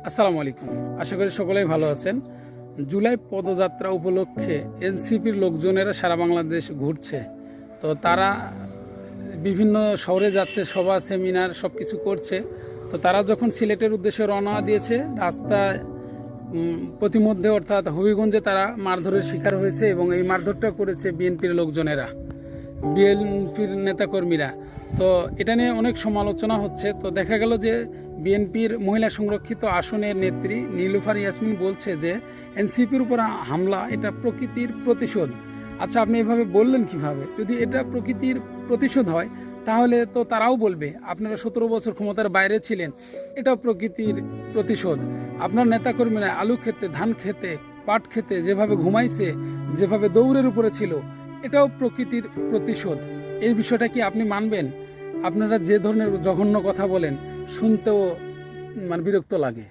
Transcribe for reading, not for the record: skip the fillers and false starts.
আসসালামু আলাইকুম। আশা করি সকলেই ভালো আছেন। জুলাই পদযাত্রা উপলক্ষে এনসিপির লোকজনেরা সারা বাংলাদেশ ঘুরছে। তো তারা বিভিন্ন শহরে যাচ্ছে, সভা সেমিনার সব কিছু করছে। তো তারা যখন সিলেটের উদ্দেশ্যে রওনা দিয়েছে, রাস্তায় প্রতিমধ্যে অর্থাৎ হবিগঞ্জে তারা মারধরের শিকার হয়েছে এবং এই মারধরটা করেছে বিএনপির লোকজনেরা, বিএনপির নেতাকর্মীরা। তো এটা নিয়ে অনেক সমালোচনা হচ্ছে। তো দেখা গেল যে বিএনপির মহিলা সংরক্ষিত আসনের নেত্রী নীলুফার ইয়াসমিন বলছে যে এনসিপির উপর হামলা এটা প্রকৃতির প্রতিশোধ। আচ্ছা, আপনি এভাবে বললেন কিভাবে? যদি এটা প্রকৃতির প্রতিশোধ হয় তাহলে তো তারাও বলবে আপনারা 17 বছর ক্ষমতার বাইরে ছিলেন, এটাও প্রকৃতির প্রতিশোধ। আপনার নেতাকর্মীরা আলু খেতে, ধান খেতে, পাট খেতে যেভাবে ঘুমাইছে, যেভাবে দৌড়ের উপরে ছিল, এটাও প্রকৃতির প্রতিশোধ। এই বিষয়টা কি আপনি মানবেন? আপনারা যে ধরনের জঘন্য কথা বলেন, শুনতেও বিরক্ত লাগে।